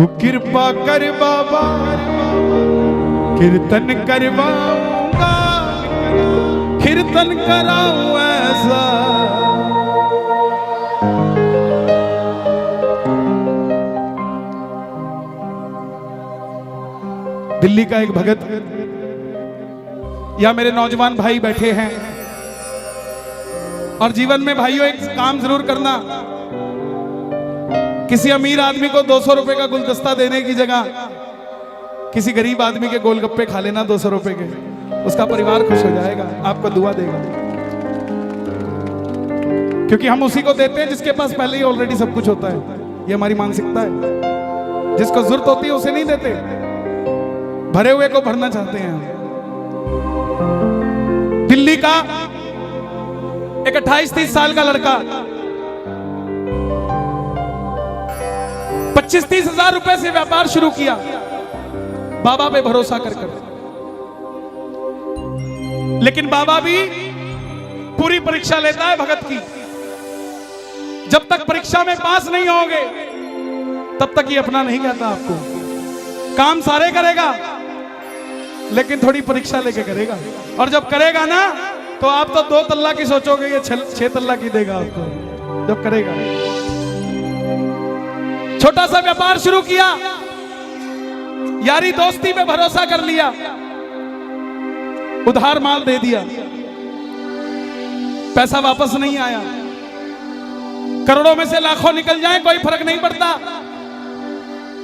तू कृपा कर बाबा, कीर्तन करवाऊंगा, कीर्तन कराऊं ऐसा। दिल्ली का एक भगत या मेरे नौजवान भाई बैठे हैं, और जीवन में भाइयों एक काम जरूर करना, किसी अमीर आदमी को 200 रुपए का गुलदस्ता देने की जगह किसी गरीब आदमी के गोलगप्पे खा लेना 200 रुपए के, उसका परिवार खुश हो जाएगा, आपको दुआ देगा। क्योंकि हम उसी को देते हैं जिसके पास पहले ही ऑलरेडी सब कुछ होता है। ये हमारी मानसिकता है। जिसको जरूरत होती है उसे नहीं देते, भरे हुए को भरना चाहते हैं हम। दिल्ली का एक 28-30 साल का लड़का 25-30 हजार रुपए से व्यापार शुरू किया, बाबा पे भरोसा कर। लेकिन बाबा भी पूरी परीक्षा लेता है भगत की। जब तक परीक्षा में पास नहीं होगे तब तक ये अपना नहीं कहता आपको। काम सारे करेगा लेकिन थोड़ी परीक्षा लेके करेगा, और जब करेगा ना तो आप तो 2 तल्ला की सोचोगे, ये 6 तल्ला की देगा आपको जब करेगा। छोटा सा व्यापार शुरू किया, यारी दोस्ती में भरोसा कर लिया, उधार माल दे दिया, पैसा वापस नहीं आया। करोड़ों में से लाखों निकल जाए कोई फर्क नहीं पड़ता,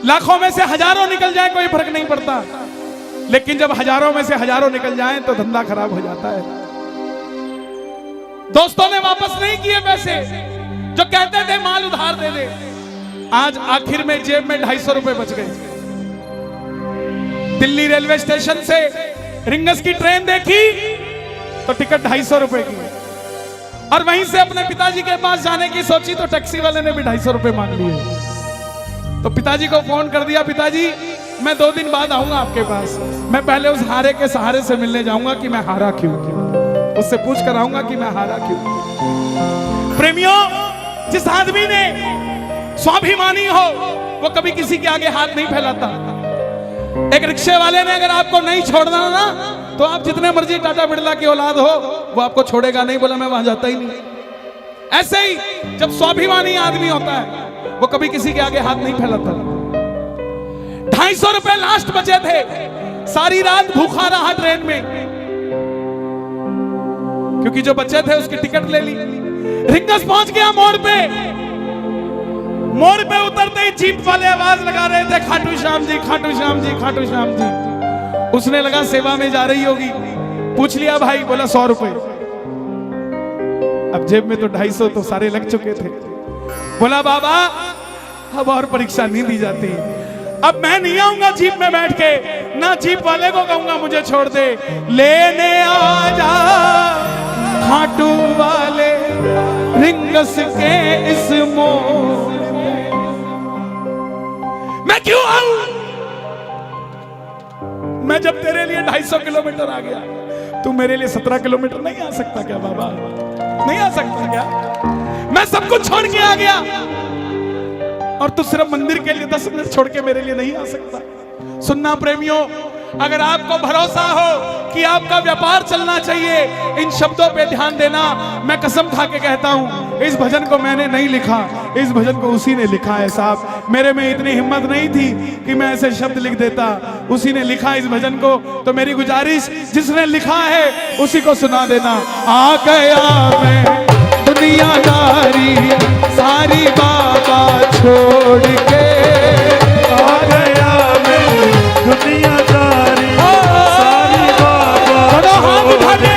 लाखों में से हजारों निकल जाए कोई फर्क नहीं पड़ता, लेकिन जब हजारों में से हजारों निकल जाएं तो धंधा खराब हो जाता है। दोस्तों ने वापस नहीं किए पैसे, जो कहते थे माल उधार दे दे। आज आखिर में जेब में 250 रुपए बच गए। दिल्ली रेलवे स्टेशन से रिंगस की ट्रेन देखी तो टिकट 250 रुपए की, और वहीं से अपने पिताजी के पास जाने की सोची तो टैक्सी वाले ने भी 250 रुपए मांग लिए। तो पिताजी को फोन कर दिया, पिताजी मैं 2 दिन बाद आऊंगा आपके पास, मैं पहले उस हारे के सहारे से मिलने जाऊंगा कि मैं हारा क्यों, उससे पूछ कर आऊंगा कि मैं हारा क्यों। प्रेमियों, जिस आदमी ने स्वाभिमानी हो वो कभी किसी के आगे हाथ नहीं फैलाता। एक रिक्शे वाले ने अगर आपको नहीं छोड़ना ना तो आप जितने मर्जी टाटा बिरला की औलाद हो वो आपको छोड़ेगा नहीं, बोला मैं वहां जाता ही नहीं। ऐसे ही जब स्वाभिमानी आदमी होता है वो कभी किसी के आगे हाथ नहीं फैलाता। 250 रुपए लास्ट बचे थे, सारी रात भूखा रहा ट्रेन में, क्योंकि जो बचे थे उसकी टिकट ले ली। रिंगस पहुंच गया मोड़ पे, मोड़ पे उतरते ही जीप वाले आवाज लगा रहे थे, खाटू श्याम जी, खाटू श्याम जी, खाटू श्याम जी। उसने लगा सेवा में जा रही होगी, पूछ लिया भाई, बोला 100 रुपए। अब जेब में तो 250 तो सारे लग चुके थे। बोला बाबा अब और परीक्षा नहीं दी जाती, अब मैं नहीं आऊंगा जीप में बैठ के, ना जीप वाले को कहूंगा मुझे छोड़ दे, लेने आ जा खाटू वाले रिंगस के इस मोड़ में। मैं क्यों आऊं? मैं जब तेरे लिए 250 किलोमीटर आ गया, तू मेरे लिए 17 किलोमीटर नहीं आ सकता क्या बाबा? नहीं आ सकता क्या? मैं सब कुछ छोड़ के आ गया और तू सिर्फ मंदिर के लिए 10 मिनट छोड़ के मेरे लिए नहीं आ सकता। सुनना प्रेमियों, अगर आपको भरोसा हो कि आपका व्यापार चलना चाहिए, इन शब्दों पे ध्यान देना। मैं कसम खा के कहता हूं, इस भजन को मैंने नहीं लिखा, इस भजन को उसी ने लिखा है साहब। मेरे में इतनी हिम्मत नहीं थी कि मैं ऐसे शब्द लिख देता, उसी ने लिखा इस भजन को। तो मेरी गुजारिश, जिसने लिखा है उसी को सुना देना। आ गया मैं दुनियादारी सारी बाबा छोड़ के, आ गया मैं दुनियादारी सारी बाबा छोड़ के,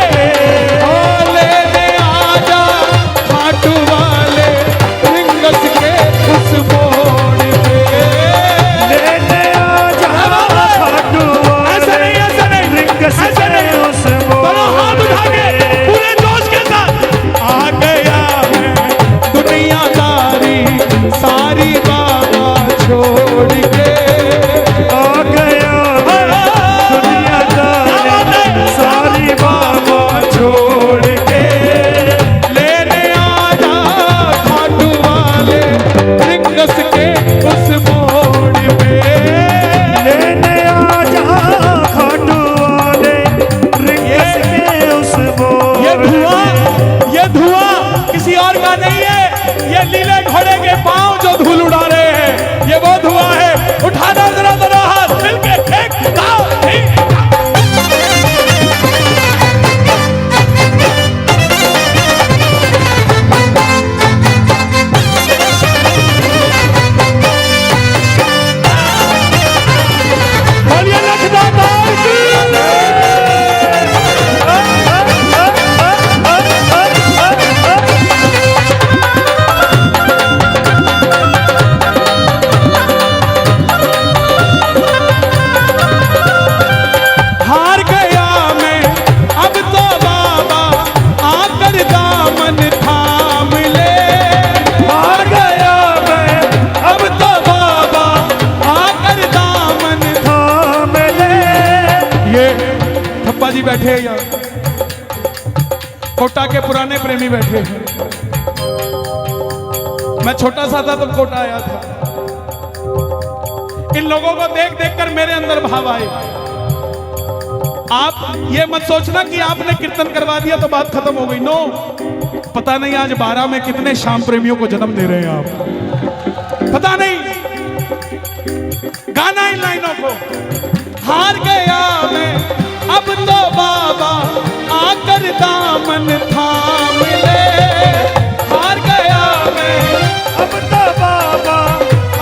लेने आजा खाटू वाले रिंगस के उस मोड़ पे, लेने आजा खाटू वाले रिंगस के उस मोड़ पे। पूरे जोश के साथ आ गया मैं दुनियादारी सारी बाबा छोड़ के, आ गया दुनियादारी सारी बाबा छोड़ के, लेने आजा खाटू वाले रिंगस के उस मोड़ पे। घोड़े के पांव जो धूल उड़ा रहे हैं, ये वो धुआं है। उठाना जरा जरा हाथ मिलके एक दाव, एक दाव। बोलिए लखदाता की। हार गया मैं अब तो बाबा, आकर दामन थाम ले। हार गया मैं अब तो बाबा, आकर दामन थाम ले। ये ठप्पा जी बैठे हैं यार, कोटा के पुराने प्रेमी बैठे हैं। मैं छोटा सा था तब कोटा आया था। इन लोगों को देख देख कर मेरे अंदर भाव आए। आप ये मत सोचना कि आपने कीर्तन करवा दिया तो बात खत्म हो गई। नो, पता नहीं आज 12 में कितने शाम प्रेमियों को जन्म दे रहे हैं आप, पता नहीं। गाना इन लाइनों को, हार गया मैं अब तो बाबा, आकर दामन थाम ले। हार गया मैं अब तो बाबा,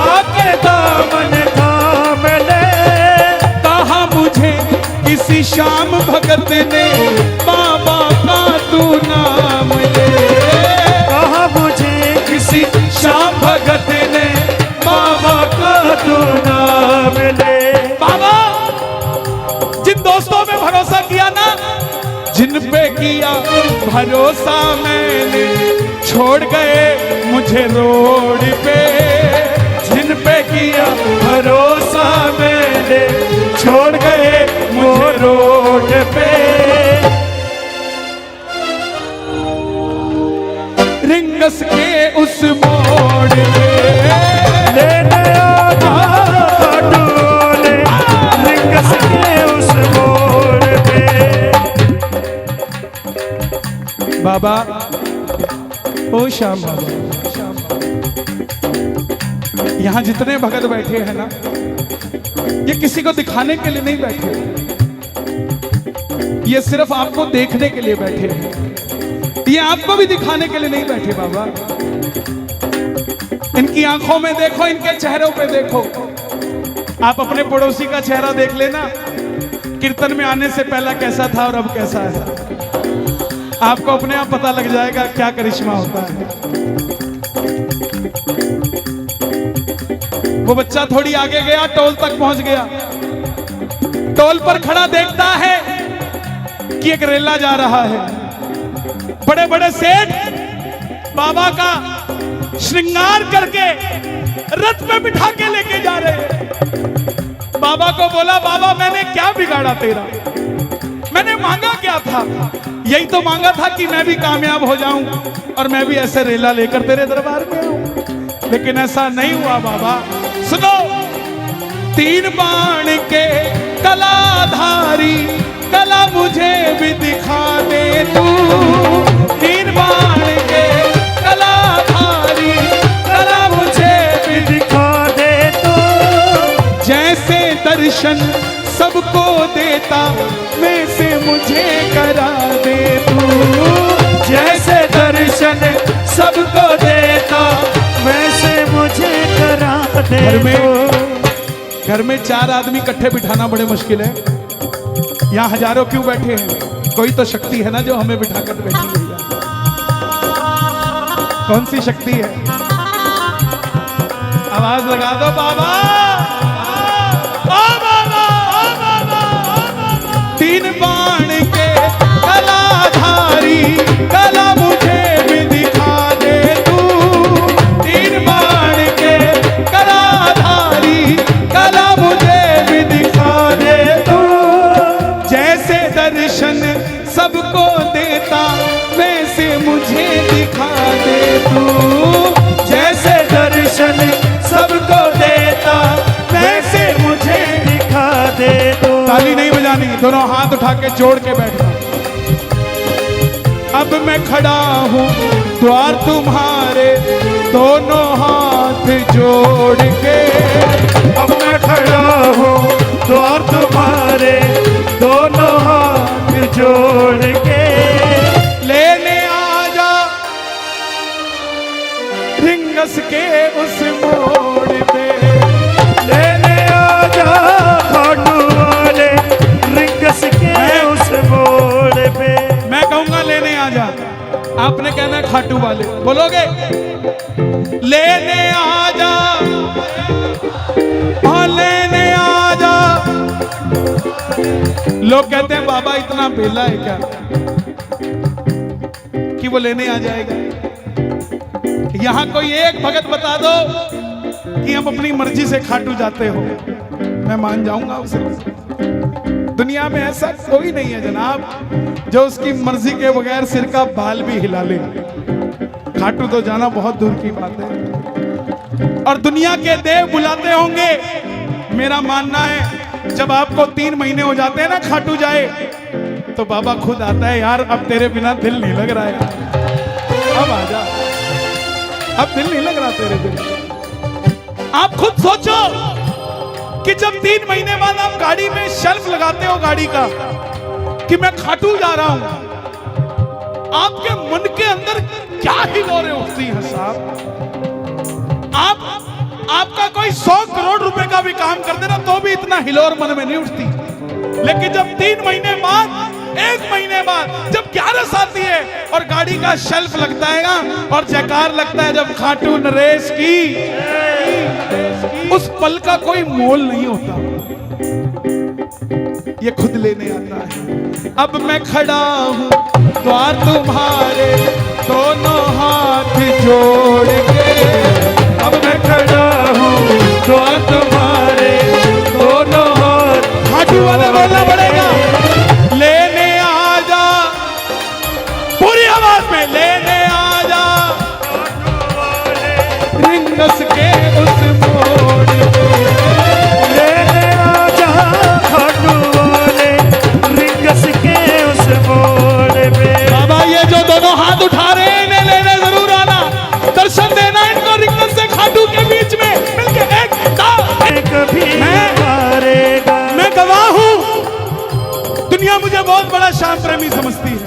आके दामन थाम ले। कहा मुझे किसी श्याम भगत ने, बाबा का तू नाम ले। कहा मुझे किसी श्याम भगत ने, बाबा का तू नाम ले। बाबा जिन दोस्तों में भरोसा किया ना, जिन पे किया भरोसा मैंने, छोड़ गए मुझे रोड पे। जिन पे किया भरोसा मैंने, छोड़ गए मुझे रोड पे। रिंगस के उस मोड़ पे लेने आधा डोले, रिंगस के उस मोड़ पे। बाबा, ओ श्याम बाबा, यहाँ जितने भगत बैठे हैं ना, ये किसी को दिखाने के लिए नहीं बैठे, ये सिर्फ आपको देखने के लिए बैठे हैं। ये आपको भी दिखाने के लिए नहीं बैठे बाबा। इनकी आंखों में देखो, इनके चेहरों पे देखो। आप अपने पड़ोसी का चेहरा देख लेना, कीर्तन में आने से पहला कैसा था और अब कैसा है। आपको अपने आप पता लग जाएगा क्या करिश्मा होता है। वो बच्चा थोड़ी आगे गया, टोल तक पहुंच गया। टोल पर खड़ा देखता है कि एक रेला जा रहा है। बड़े बड़े सेठ बाबा का श्रृंगार करके रथ में बिठा के लेके जा रहे हैं। बाबा को बोला, बाबा मैंने क्या बिगाड़ा तेरा, मैंने मांगा क्या था? यही तो मांगा था कि मैं भी कामयाब हो जाऊं और मैं भी ऐसे रेला लेकर तेरे दरबार में आऊं। लेकिन ऐसा नहीं हुआ बाबा। सुनो, 3 बाण के कलाधारी, कला मुझे भी दिखा दे तू। 3 बाण के कलाधारी, कला मुझे भी दिखा दे तू। जैसे दर्शन सबको देता, वैसे मुझे करा दे तू। जैसे दर्शन सबको देता, वैसे मुझे करा दे तू। घर में 4 आदमी इकट्ठे बिठाना बड़े मुश्किल है। यहाँ हजारों क्यों बैठे हैं? कोई तो शक्ति है ना जो हमें बिठाकर बैठी हुई है। कौन सी शक्ति है? आवाज लगा दो बाबा। ओ बाबा, ओ बाबा, ओ बाबा। 3 बाण के कलाधारी, कला मुझे भी दिखा दे तू। 3 बाण के कलाधारी, कला मुझे भी दिखा दे तू। जैसे दर्शन सबको देता, वैसे मुझे दिखा दे तू। जैसे दर्शन सबको देता, वैसे मुझे दिखा दे तू। ताली नहीं बजानी, दोनों हाथ उठा के जोड़ के बैठना। अब मैं खड़ा हूँ द्वार तुम्हारे, दोनों हाथ जोड़ के। अब मैं खड़ा हूँ द्वार तुम्हारे, दोनों हाथ जोड़ के। लेने आजा रिंगस के उस मोड़ पे, लेने आजा खाटू वाले रिंगस के उस मोड़ पे। मैं कहूंगा लेने आजा, आपने कहना है खाटू वाले, बोलोगे? लेने आजा, हाँ लेने आजा। लोग कहते हैं बाबा इतना बेला है क्या कि वो लेने आ जाएगा? यहां कोई एक भगत बता दो कि हम अपनी मर्जी से खाटू जाते हो, मैं मान जाऊंगा उसे। दुनिया में ऐसा कोई नहीं है जनाब जो उसकी मर्जी के बगैर सिर का बाल भी हिला ले। खाटू तो जाना बहुत दूर की बात है। और दुनिया के देव बुलाते होंगे। मेरा मानना है जब आपको 3 महीने हो जाते हैं ना खाटू जाए, तो बाबा खुद आता है, यार अब तेरे बिना दिल नहीं लग रहा है, अब आजा, अब दिल नहीं लग रहा तेरे बिना। आप खुद सोचो कि जब 3 महीने बाद आप गाड़ी में शेल्फ लगाते हो गाड़ी का कि मैं खाटू जा रहा हूं, आपके मन के अंदर क्या हिलोरें उठती हैं साहब? आपका कोई 100 करोड़ रुपए का भी काम कर देना तो भी इतना हिलोर मन में नहीं उठती। लेकिन जब 3 महीने बाद, 1 महीने बाद, जब 11 आती है और गाड़ी का शेल्फ लगता है ना और जयकार लगता है जब खाटू नरेश की, उस पल का कोई मोल नहीं होता। ये खुद लेने आता है। अब मैं खड़ा हूं द्वार तुम्हारे, दोनों हाथ जोड़ के। अब मैं खड़ा हूँ द्वार तुम्हारे, दोनों हाथ। खाटू वाले बोलना पड़ेगा, लेने आजा, पूरी आवाज में लेने आजा रिंगस के उस मोड़ पे। लेने आजा खाटू वाले रिंगस के उस मोड़ पे। बाबा ये जो दोनों हाथ उठा रहे हैं इन्हें लेने जरूर आना, दर्शन देना इनको रिंगस से खाटू के बीच में मिलके एक कभी हारेगा। मैं गवाह हूं, दुनिया मुझे बहुत बड़ा श्याम प्रेमी समझती है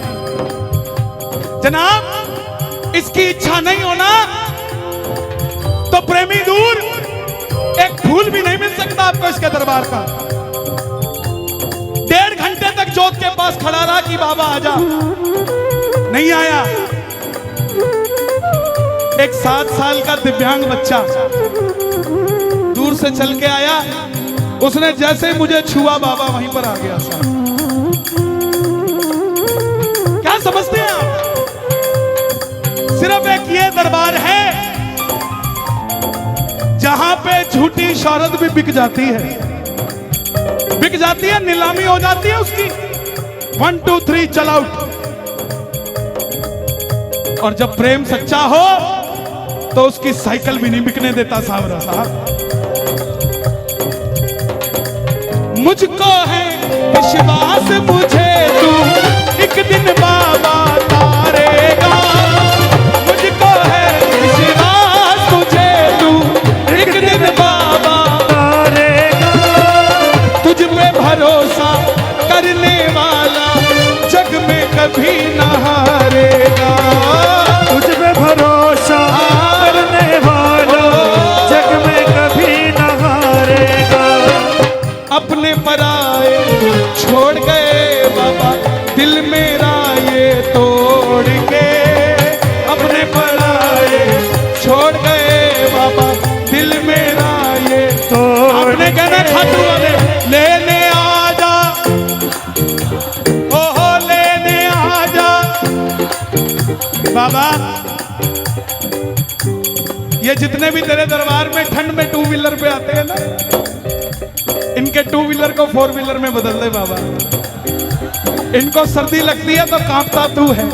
जनाब। इसकी इच्छा नहीं होना तो प्रेमी दूर, एक फूल भी नहीं मिल सकता आपको इसके दरबार का। 1.5 घंटे तक जोत के पास खड़ा रहा कि बाबा आजा, नहीं आया। एक 7 साल का दिव्यांग बच्चा दूर से चल के आया, उसने जैसे मुझे छुआ बाबा वहीं पर आ गया साहब। क्या समझते हैं आप? सिर्फ एक ये दरबार है जहां पे झूठी शौहरत भी बिक जाती है, बिक जाती है, नीलामी हो जाती है उसकी। 1 2 3 चल आउट। और जब प्रेम सच्चा हो तो उसकी साइकिल भी नहीं बिकने देता सावरा साहब। मुझको है विश्वास, मुझे तू एक दिन बाबा तारेगा। मुझको है विश्वास, मुझे तू एक दिन बाबा तारेगा। तुझ पे भरोसा करने वाला जग में कभी न हारेगा। तुझ पे भरोसा करने वाला जग में कभी न हारेगा। अपने पराए छोड़ गए बाबा, दिल मेरा ये तोड़ के। अपने पराए छोड़ गए बाबा, दिल मेरा ये तोड़। आपने कहना खाटू वाले लेने आजा, ओहो लेने आजा बाबा। ये जितने भी तेरे दरबार में ठंड में 2 व्हीलर पे आते हैं ना, इनके 2 व्हीलर को 4 व्हीलर में बदल दे बाबा। इनको सर्दी लगती है तो कांपता तू है,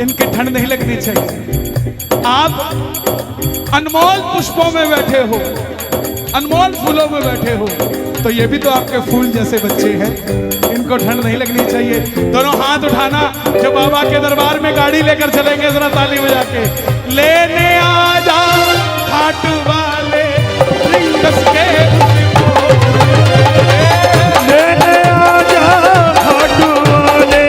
इनकी ठंड नहीं लगनी चाहिए। आप अनमोल पुष्पों में बैठे हो, अनमोल फूलों में बैठे हो, तो ये भी तो आपके फूल जैसे बच्चे हैं, इनको ठंड नहीं लगनी चाहिए। दोनों हाथ उठाना जो बाबा के दरबार में गाड़ी लेकर चलेंगे, जरा ताली बजा के लेने आजा खाट वाले रिंगस के लेने आजा खाट वाले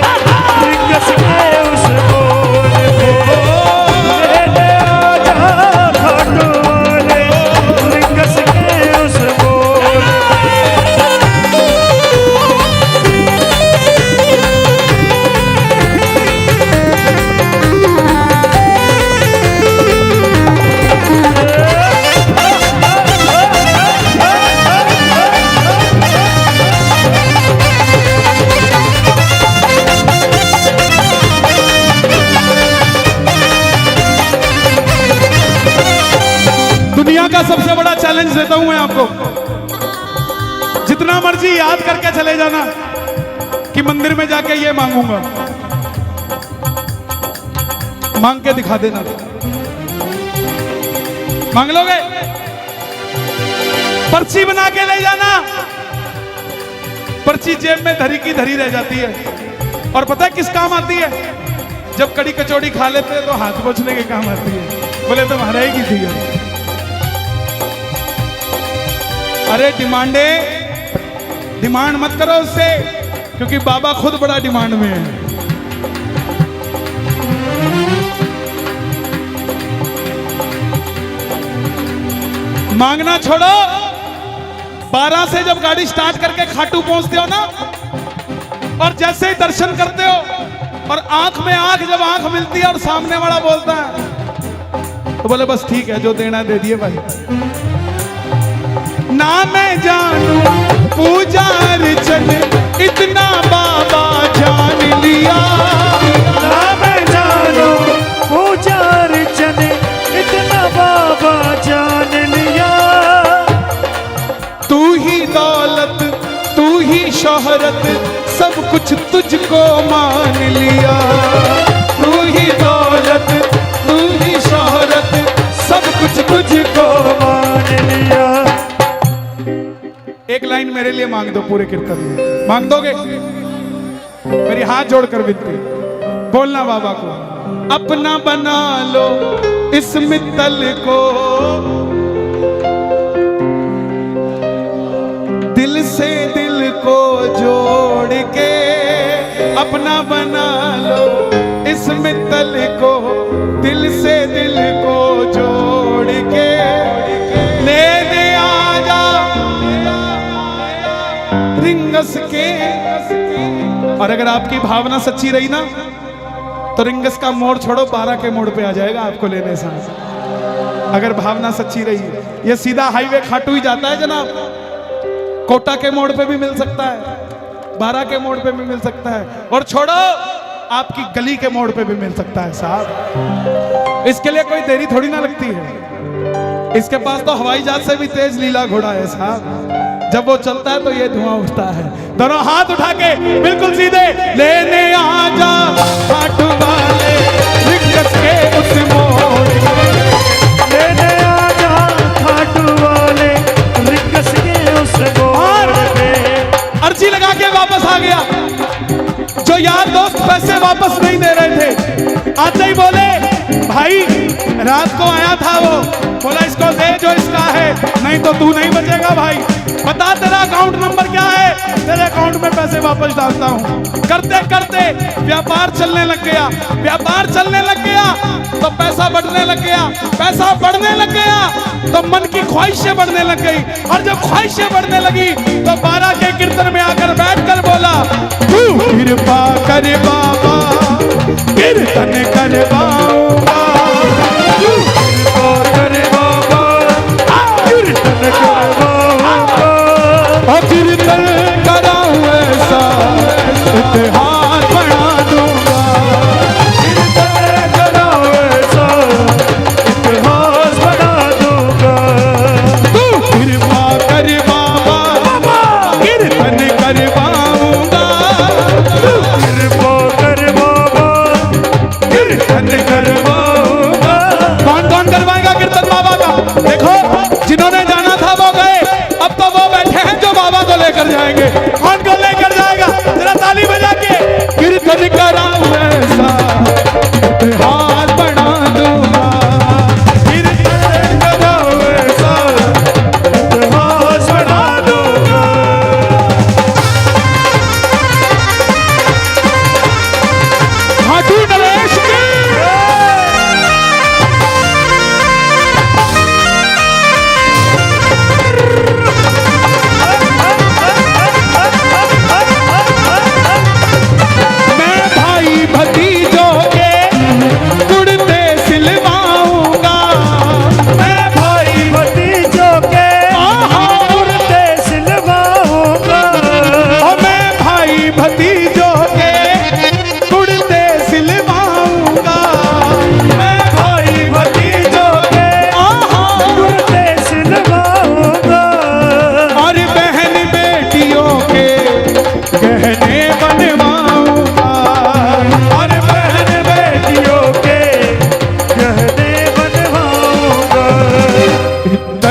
रिंगस के उस बोल पे। लेने आजा खाट वाले रिंगस के उस बोल दुनिया का सबसे बड़ा चैलेंज देता हूं मैं आपको, जितना मर्जी याद करके चले जाना कि मंदिर में जाके ये मांगूंगा, मांग के दिखा देना। मांग लोगे? पर्ची बना के ले जाना, पर्ची जेब में धरी की धरी रह जाती है। और पता है किस काम आती है? जब कड़ी कचौड़ी खा लेते हैं तो हाथ पोंछने के काम आती है। बोले तो महाराज की थी। अरे डिमांड मत करो उससे, क्योंकि बाबा खुद बड़ा डिमांड में है। मांगना छोड़ो, 12 से जब गाड़ी स्टार्ट करके खाटू पहुंचते हो ना, और जैसे ही दर्शन करते हो और आंख में आंख जब आंख मिलती है और सामने वाला बोलता है तो बोले बस ठीक है, जो देना दे दिए भाई। ना मैं जानू पूजा अर्चन इतना बाबा जान लिया। ना मैं जानू पूजा अर्चन इतना बाबा जान लिया। तू ही दौलत तू ही शोहरत सब कुछ तुझको मान लिया। तू ही दौलत तू ही शोहरत सब कुछ तुझको मान लिया। एक लाइन मेरे लिए मांग दो पूरे कीर्तन में, मांग दोगे? मेरी हाथ जोड़कर विनती, बोलना बाबा को अपना बना लो इस मित्तल को, दिल से दिल को जोड़ के अपना बना लो इस मित्तल को, दिल से दिल को जोड़ के लेने आजा रिंगस के। और अगर आपकी भावना सच्ची रही ना तो रिंगस का मोड़ छोड़ो, 12 के मोड़ पे आ जाएगा आपको लेने साथ। अगर भावना सच्ची रही, ये सीधा हाईवे खाटू ही जाता है जनाब, कोटा के मोड़ पे भी मिल सकता है, 12 के मोड़ पे भी मिल सकता है, और छोड़ो आपकी गली के मोड़ पे भी मिल सकता है साहब। इसके लिए कोई देरी थोड़ी ना लगती है, इसके पास तो हवाई जहाज से भी तेज लीला घोड़ा है साहब। जब वो चलता है तो ये धुआं उठता है। दोनों हाथ उठा के बिल्कुल सीधे, लेने आजा खाटू वाले रिंगस के उस मोड़ पे। लेने आजा खाटू वाले रिंगस के उस मोड़ पे। अर्जी लगा के वापस आ गया। जो यार दोस्त पैसे वापस नहीं दे रहे थे, आते ही बोले भाई रात को आया था वो, बोला इसको दे जो इसका है, नहीं तो तू नहीं बचेगा भाई। बता तेरा अकाउंट नंबर क्या है, तेरे अकाउंट में पैसे वापस डालता हूँ। करते करते व्यापार चलने लग गया, व्यापार चलने लग गया तो पैसा बढ़ने लग गया, पैसा बढ़ने लग गया तो मन की ख्वाहिशें बढ़ने लग गई, और जब ख्वाहिशें बढ़ने लगी तो 12 के कीर्तन में आकर बैठकर बोला, तू कृपा कर बाबा कीर्तन करवाऊंगा, तू कृपा कर बाबा कीर्तन करवाऊंगा। और कीर्तन कराऊं ऐसा इतिहास बना दूंगा। कीर्तन कराऊं ऐसा इतिहास बना दूंगा। तू कृपा कर बाबा कीर्तन करवाऊंगा, तू कृपा कर बाबा कीर्तन करवाऊंगा। कौन कौन करवाएगा कीर्तन बाबा का? देखो जिन्होंने जाना था वो गए, अब तो वो बैठे हैं जो बाबा को लेकर जाएंगे। कौन को लेकर जाएगा? जरा ताली बजा के। कीर्तन कराऊं ऐसा इतिहास बना दूंगा,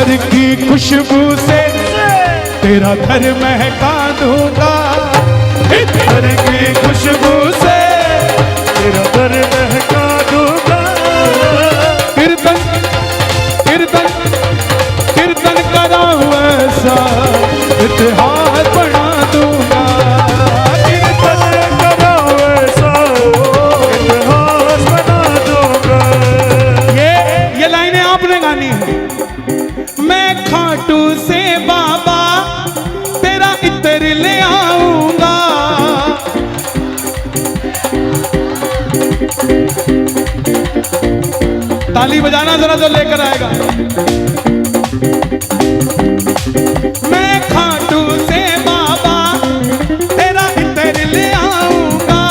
अतर की खुशबू से तेरा घर महका दूंगा, इत्र की खुशबू से तेरा घर महका दूंगा। कीर्तन कीर्तन कीर्तन कराऊं ऐसा इतिहास बना दूंगा, कीर्तन कराओ ऐसा इतिहास बना दूंगा। ये लाइनें आपने गानी है। मैं खाटू से बाबा तेरा इत्र ले आऊंगा, ताली बजाना जरा जो लेकर आएगा। मैं खाटू से बाबा तेरा इत्र ले आऊंगा,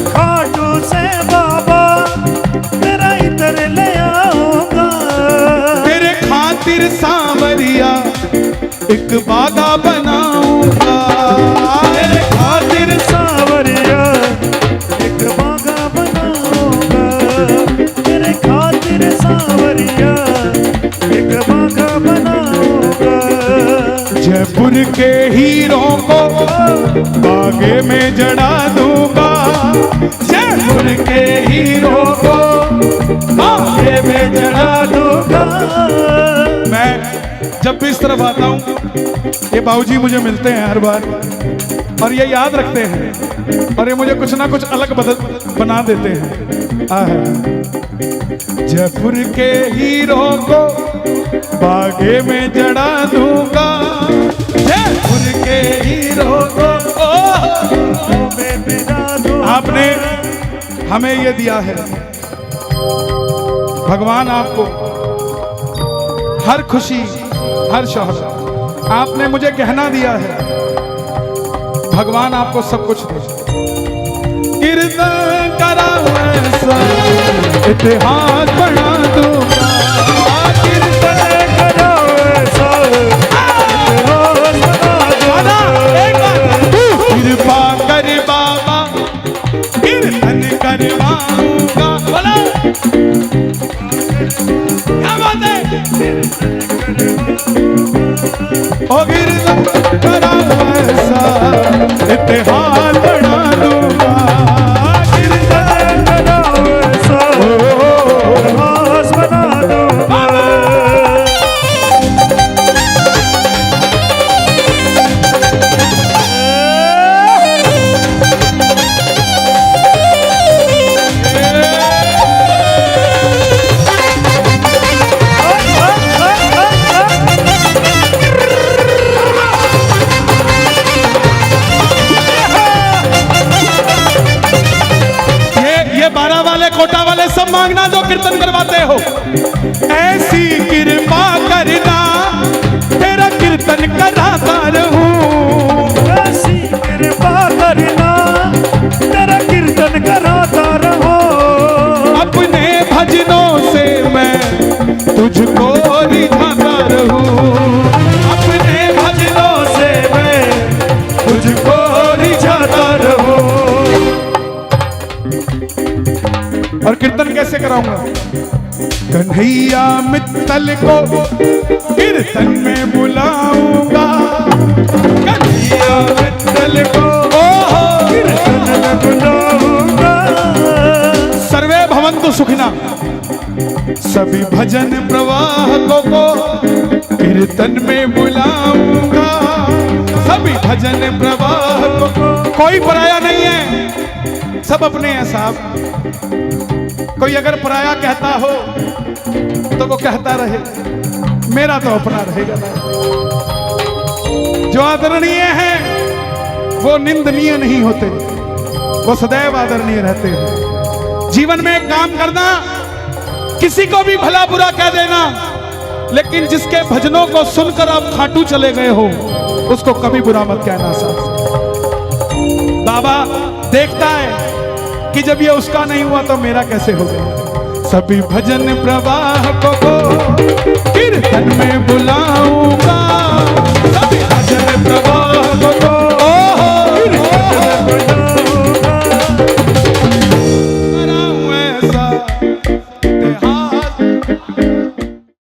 खाटू से बाबा तेरा इत्र ले आऊंगा। तेरे खातिर सांवरिया एक बागा बनाऊंगा, तेरे खातिर सांवरिया एक बागा बनाऊंगा। तेरे खातिर सांवरिया एक बागा बनाऊंगा। जयपुर के हीरों को बागे में जड़ा दूंगा, जयपुर के हीरों को बागे में जड़ा दूंगा। मैं जब भी इस तरफ आता हूँ ये बाबूजी मुझे मिलते हैं हर बार और ये याद रखते हैं और ये मुझे कुछ ना कुछ अलग बना देते हैं। जयपुर के हीरों को बागे में जड़ा दूंगा, जयपुर के हीरों को में बिना दूंगा। आपने हमें ये दिया है, भगवान आपको हर खुशी हर शौहरत, आपने मुझे गहना दिया है, भगवान आपको सब कुछ दे। कीर्तन कराऊं ऐसा इतिहास बना दूंगा, कीर्तन कराओ ऐसा इतिहास बना दूंगा। कृपा कर बाबा कीर्तन करवाऊंगा। बोला क्या बात है? ओ कीर्तन कराऊं ऐसा इतिहास बना दूंगा, कीर्तन कराओ ऐसा इतिहास बना दूंगा। कोटा वाले सब मांगना जो कीर्तन करवाते हो। ऐसी कृपा करना तेरा कीर्तन कराता रहूं, ऐसी कृपा करना तेरा कीर्तन कराता रहो। अपने भजनों से मैं तुझको रिझाता रहूं, अपने भजनों से मैं तुझको रिझाता रहूं। और कीर्तन कैसे कराऊंगा? कन्हैया मित्तल को कीर्तन में बुलाऊंगा, कन्हैया मित्तल को कीर्तन में बुलाऊंगा। सर्वे भवन्तु सुखिना, सभी भजन प्रवाहकों को कीर्तन में बुलाऊंगा, सभी भजन प्रवाहकों को। कोई पराया नहीं है, सब अपने हैं साहब। कोई अगर पराया कहता हो तो वो कहता रहे, मेरा तो अपना रहेगा। जो आदरणीय हैं वो निंदनीय नहीं होते, वो सदैव आदरणीय रहते हैं। जीवन में एक काम करना, किसी को भी भला बुरा कह देना, लेकिन जिसके भजनों को सुनकर आप खाटू चले गए हो उसको कभी बुरा मत कहना साहब। बाबा देखता है कि जब ये उसका नहीं हुआ तो मेरा कैसे हो गया। सभी भजन प्रवाह को कीर्तन में बुलाऊंगा, सभी भजन प्रवाह को कीर्तन में बुलाऊंगा। कराऊं ऐसा